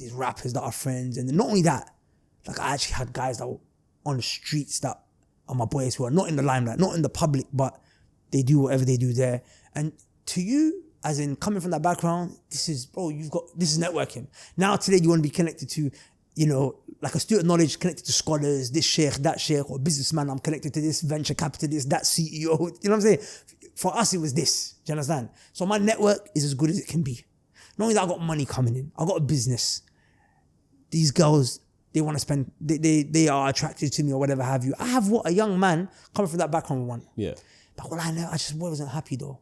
these rappers that are friends. And then not only that, like I actually had guys that were on the streets that are my boys who are not in the limelight, not in the public, but they do whatever they do there. And to you, as in coming from that background, this is networking. Now today you want to be connected to, you know, like a student knowledge, connected to scholars, this sheikh, that sheikh, or businessman, I'm connected to this venture capitalist, that CEO, you know what I'm saying? For us, it was this, do you understand? So my network is as good as it can be. Not only that, I got money coming in, I got a business. These girls, they want to spend, they are attracted to me or whatever have you. I have what a young man coming from that background would want. Yeah. But what I know, I just wasn't happy though.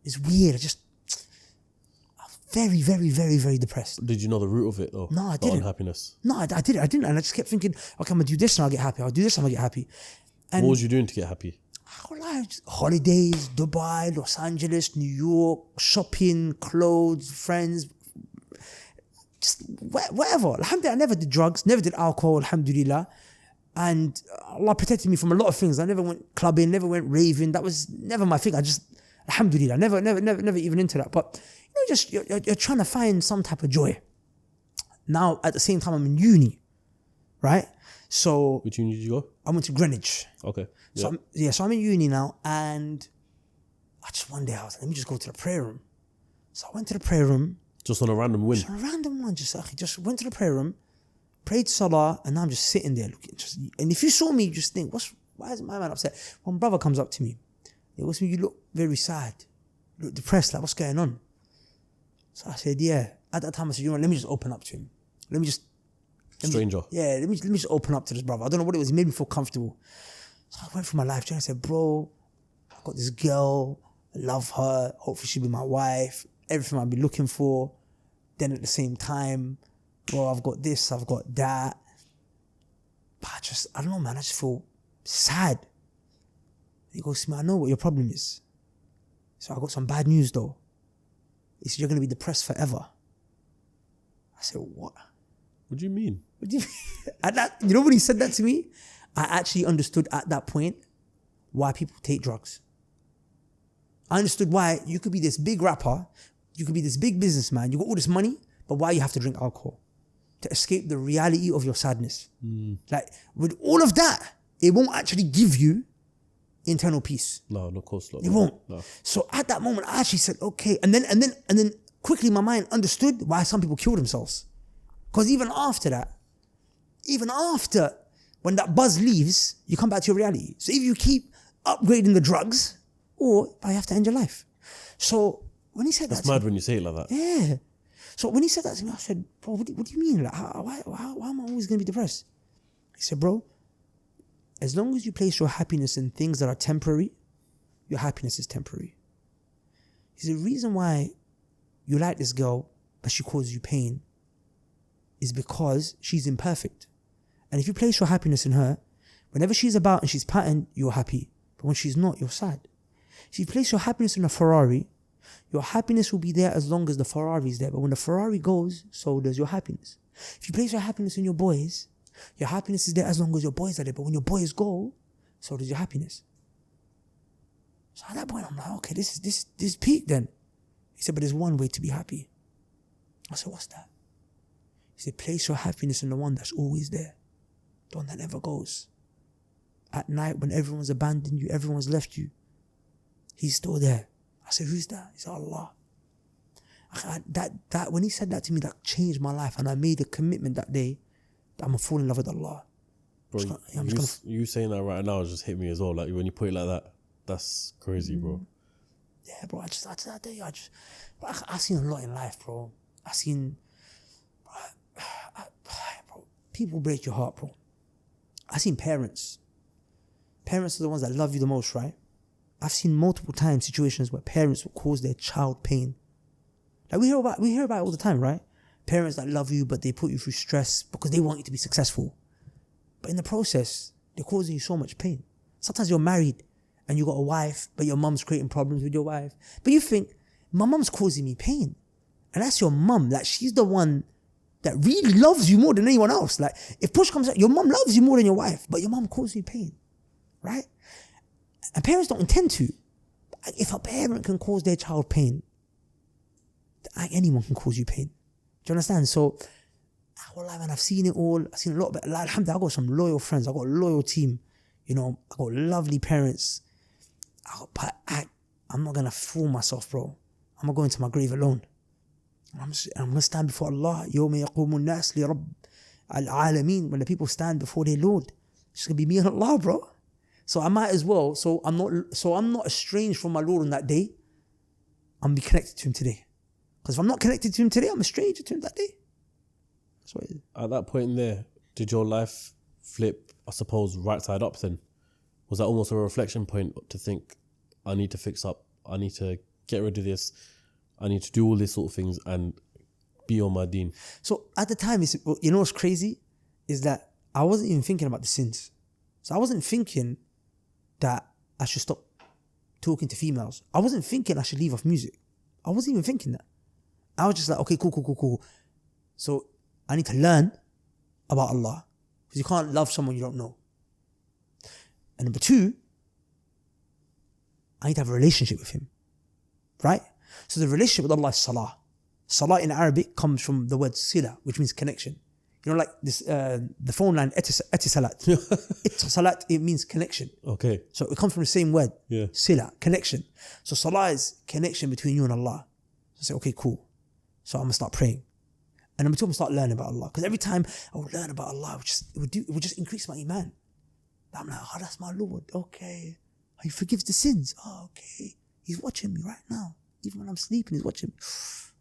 It's weird, I'm very, very, very, very depressed. Did you know the root of it though? No, I didn't. The unhappiness? No, I didn't. And I just kept thinking, okay, I'm gonna do this and I'll get happy. I'll do this and I'll get happy. And what was you doing to get happy? Holidays, Dubai, Los Angeles, New York, shopping, clothes, friends, just whatever. Alhamdulillah, I never did drugs, never did alcohol, alhamdulillah. And Allah protected me from a lot of things. I never went clubbing, never went raving. That was never my thing. I just, alhamdulillah, never even into that. But you know, just you're trying to find some type of joy. Now, at the same time, I'm in uni, right? So which uni did you go? I went to Greenwich. Okay. So so I'm in uni now, and one day I was like, let me just go to the prayer room. So I went to the prayer room. Just on a random whim? Just on a random one, just went to the prayer room, prayed salah, and now I'm just sitting there looking. And if you saw me, you just think, why is my man upset? One brother comes up to me. He goes, you look very sad. You look depressed, like what's going on? So I said, yeah. At that time I said, you know what, let me just open up to him. Let me just let me just open up to this brother. I don't know what it was, he made me feel comfortable. So I went through my life journey. I said, bro, I got this girl, I love her, hopefully she'll be my wife, everything I'll be looking for. Then at the same time, bro, I've got this, I've got that. But I don't know, man, I just feel sad. He goes to me, I know what your problem is. So I got some bad news though. He said, you're going to be depressed forever. I said, what? What do you mean? What do you mean? At that, you know when he said that to me? I actually understood at that point why people take drugs. I understood why you could be this big rapper, you could be this big businessman, you got all this money, but why you have to drink alcohol? To escape the reality of your sadness. Like, with all of that, it won't actually give you internal peace. No, of course not. It won't. No. So at that moment, I actually said, okay. And then quickly my mind understood why some people kill themselves. Because even after when that buzz leaves, you come back to your reality. So if you keep upgrading the drugs, or you have to end your life. So when he said that's mad when you say it like that. Yeah. So when he said that to me, I said, bro, what do you mean? Like, why am I always going to be depressed? He said, bro, as long as you place your happiness in things that are temporary, your happiness is temporary. He said, the reason why you like this girl, but she causes you pain, is because she's imperfect. And if you place your happiness in her, whenever she's about and she's patterned, you're happy. But when she's not, you're sad. If you place your happiness in a Ferrari, your happiness will be there as long as the Ferrari is there. But when the Ferrari goes, so does your happiness. If you place your happiness in your boys, your happiness is there as long as your boys are there. But when your boys go, so does your happiness. So at that point, I'm like, okay, this is peak then. He said, but there's one way to be happy. I said, what's that? He said, place your happiness in the one that's always there. The one that never goes. At night, when everyone's abandoned you, everyone's left you, he's still there. I said, who's that? He said, Allah. That when he said that to me, that changed my life. And I made a commitment that day that I'm going to fall in love with Allah. Bro, you saying that right now just hit me as well. Like when you put it like that, that's crazy, bro. Yeah, bro. I seen a lot in life, bro. Bro, people break your heart, bro. I seen parents. Parents are the ones that love you the most, right? I've seen multiple times situations where parents will cause their child pain. Like we hear about it all the time, right? Parents that love you, but they put you through stress because they want you to be successful. But in the process, they're causing you so much pain. Sometimes you're married and you got a wife, but your mum's creating problems with your wife. But you think, my mum's causing me pain. And that's your mum. Like, she's the one that really loves you more than anyone else. Like, if push comes out, your mum loves you more than your wife, but your mum causes you pain, right? And parents don't intend to. If a parent can cause their child pain, anyone can cause you pain. Do you understand? So Wallah, man, I've seen it all. I've seen a lot, but alhamdulillah, I got some loyal friends. I got a loyal team. You know, I got lovely parents. But I'm not going to fool myself, bro. I'm going to go into my grave alone. I'm going to stand before Allah. يَوْمَ يَقُومُ النَّاسِ لِرَبِّ الْعَالَمِينَ. When the people stand before their Lord, it's just going to be me and Allah, bro. So I might as well. So I'm not estranged from my Lord on that day. I'm be connected to Him today. Because if I'm not connected to Him today, I'm a stranger to Him that day. That's what it is. At that point there, did your life flip, I suppose, right side up then? Was that almost a reflection point to think, I need to fix up, I need to get rid of this, I need to do all these sort of things and be on my deen? So at the time, you know what's crazy? Is that I wasn't even thinking about the sins. So I wasn't thinking that I should stop talking to females. I wasn't thinking I should leave off music. I wasn't even thinking that. I was just like, okay, cool. So I need to learn about Allah. Because you can't love someone you don't know. And number two, I need to have a relationship with Him. Right? So the relationship with Allah is salah. Salah in Arabic comes from the word sila, which means connection. You know, like this, the phone line, etisalat. Etisalat, it means connection. Okay. So it comes from the same word. Yeah. Sila, connection. So salah is connection between you and Allah. So I say, okay, cool. So I'm going to start praying. And number two, I'm going to start learning about Allah. Because every time I would learn about Allah, it would just increase my iman. I'm like, oh, that's my Lord. Okay. He forgives the sins. Oh, okay. He's watching me right now. Even when I'm sleeping, He's watching me.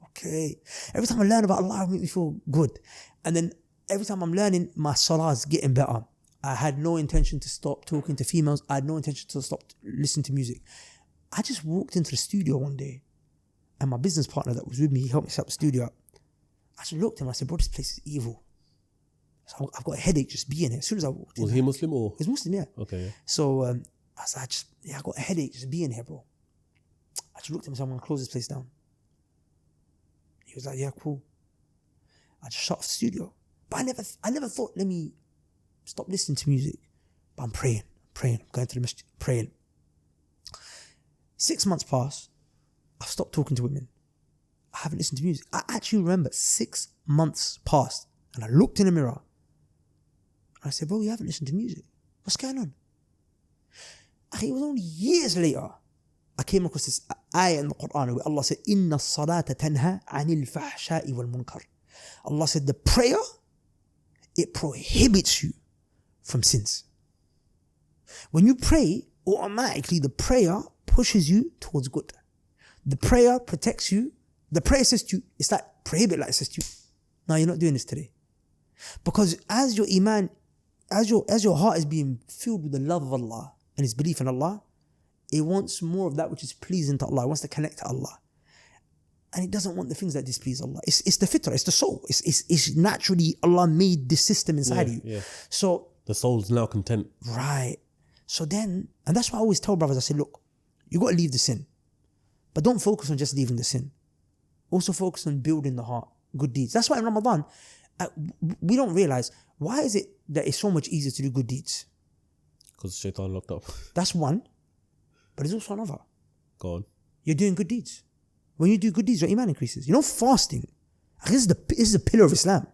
Okay. Every time I learn about Allah, it makes me feel good. And then every time I'm learning, my salah is getting better. I had no intention to stop talking to females. I had no intention to stop listening to music. I just walked into the studio one day and my business partner that was with me, he helped me set up the studio up. I just looked at him and I said, bro, this place is evil. So I've got a headache just being here. As soon as I walked in. Was he Muslim or? He's Muslim, yeah. Okay. Yeah. So I said, I got a headache just being here, bro. I just looked at him and said, I'm going to close this place down. He was like, yeah, cool. I just shut off the studio. But I never thought, let me stop listening to music. But I'm praying, I'm going to the masjid, praying. 6 months passed. I've stopped talking to women. I haven't listened to music. I actually remember 6 months passed and I looked in the mirror and I said, bro, you haven't listened to music. What's going on? It was only years later I came across this ayah in the Quran where Allah said, Inna salata tanha anil fahsha'i wal munkar. Allah said the prayer, it prohibits you from sins. When you pray, automatically the prayer pushes you towards good. The prayer protects you. The prayer says to you, it's like prohibit, like it says to you, no, you're not doing this today. Because as your iman, as your heart is being filled with the love of Allah and His belief in Allah, it wants more of that which is pleasing to Allah. It wants to connect to Allah. And it doesn't want the things that displease Allah. It's the fitrah, it's the soul. It's naturally, Allah made this system inside you. Yeah. So the soul's now content. Right. So then, and that's why I always tell brothers, I say, look, you got to leave the sin. But don't focus on just leaving the sin. Also focus on building the heart, good deeds. That's why in Ramadan, we don't realize, why is it that it's so much easier to do good deeds? Because shaitan locked up. That's one. But there's also another. Go on. You're doing good deeds. When you do good deeds, your iman increases. You know, fasting, this is a pillar of Islam.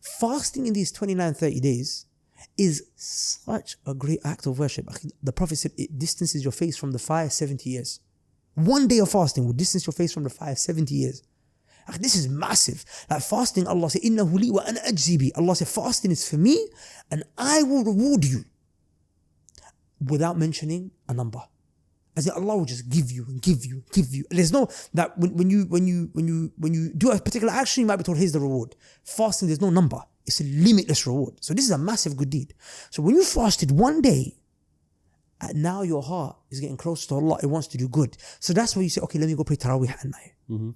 Fasting in these 29, 30 days is such a great act of worship. The Prophet said it distances your face from the fire 70 years. One day of fasting will distance your face from the fire 70 years. This is massive. Like fasting, Allah said, Innahu li wa ana ajzi bi. Allah said, fasting is for me and I will reward you. Without mentioning a number. As in Allah will just give you and give you and give you. There's no, that when you do a particular action, you might be told, here's the reward. Fasting, there's no number. It's a limitless reward. So this is a massive good deed. So when you fasted one day, and now your heart is getting closer to Allah, it wants to do good. So that's why you say, okay, let me go pray Taraweeh at night. Mm-hmm.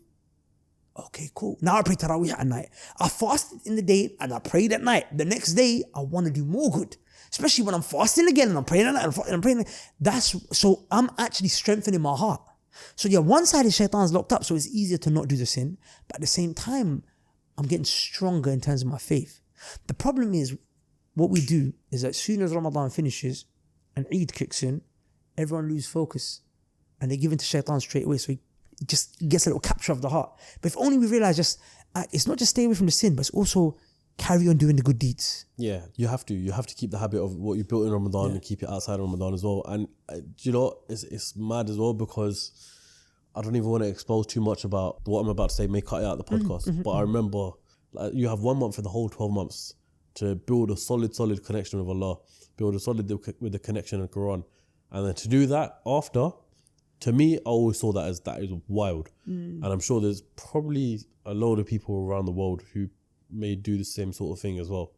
Okay, cool. Now I pray Taraweeh at night. I fasted in the day and I prayed at night. The next day, I want to do more good. Especially when I'm fasting again and I'm praying at night and I'm praying. So I'm actually strengthening my heart. So yeah, one side is shaitan's locked up, so it's easier to not do the sin. But at the same time, I'm getting stronger in terms of my faith. The problem is, what we do is that as soon as Ramadan finishes and Eid kicks in, everyone loses focus and they give in to shaitan straight away. So it just gets a little capture of the heart. But if only we realize it's not just stay away from the sin, but it's also carry on doing the good deeds. Yeah, you have to keep the habit of what you built in Ramadan and keep it outside of Ramadan as well. And you know, it's mad as well because I don't even want to expose too much about what I'm about to say. May cut it out the podcast, but I remember like, you have 1 month in the whole 12 months to build a solid connection with Allah, build a solid with the connection in the Quran, and then to do that after. To me, I always saw that is wild, and I'm sure there's probably a load of people around the world who may do the same sort of thing as well.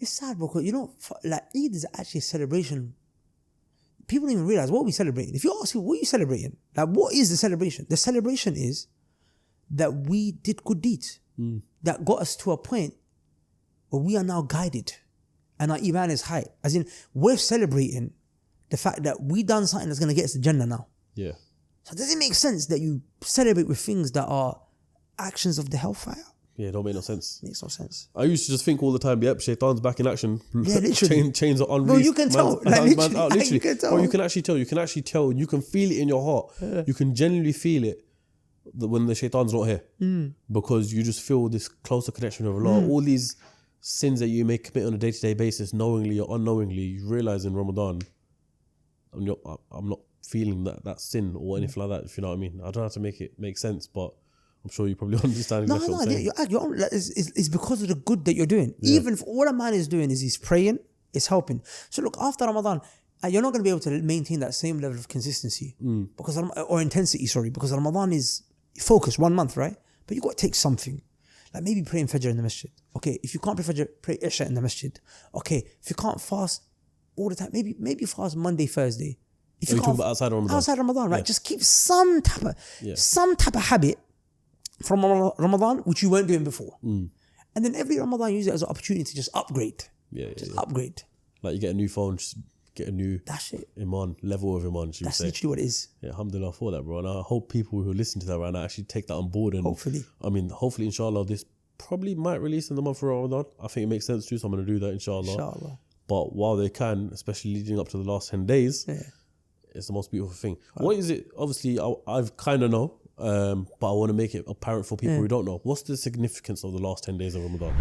It's sad because, you know, like Eid is actually a celebration. People don't even realize what we celebrating. If you ask me, what are you celebrating? Like, what is the celebration? The celebration is that we did good deeds that got us to a point where we are now guided and our iman is high. As in, we're celebrating the fact that we done something that's going to get us to Jannah now. Yeah. So does it make sense that you celebrate with things that are actions of the hellfire? Yeah, it don't make no sense. Makes no sense. I used to just think all the time, yep, Shaitan's back in action. Yeah, literally. Chains are unleashed. Bro, you can tell. Literally. You can tell. Bro, you can actually tell. You can feel it in your heart. Yeah. You can genuinely feel it when the Shaitan's not here. Because you just feel this closer connection with Allah. All these sins that you may commit on a day-to-day basis, knowingly or unknowingly, you realise in Ramadan, I'm not feeling that sin or anything like that, if you know what I mean. I don't have to make it make sense, but I'm sure you probably understand exactly what I'm saying. It's because of the good that you're doing. Yeah. Even if all a man is doing is he's praying, it's helping. So look, after Ramadan, you're not going to be able to maintain that same level of consistency or intensity, because Ramadan is focused 1 month, right? But you got to take something. Like maybe praying Fajr in the masjid. Okay, if you can't pray Fajr, pray Isha in the masjid. Okay, if you can't fast all the time, maybe fast Monday, Thursday. If you talk about outside Ramadan. Outside Ramadan, right? Yeah. Just keep some type of habit from Ramadan which you weren't doing before. And then every Ramadan use it as an opportunity to just upgrade. Upgrade. Like you get a new phone, just get a new Iman, level of Iman, That's literally what it is. Yeah, alhamdulillah for that, bro. And I hope people who listen to that right now actually take that on board. And hopefully, inshallah, this probably might release in the month of Ramadan. I think it makes sense too, so I'm going to do that, inshallah. But while they can, especially leading up to the last 10 days, it's the most beautiful thing. Wow. What is it? Obviously, I've kind of know, but I want to make it apparent for people who don't know. What's the significance of the last 10 days of Ramadan?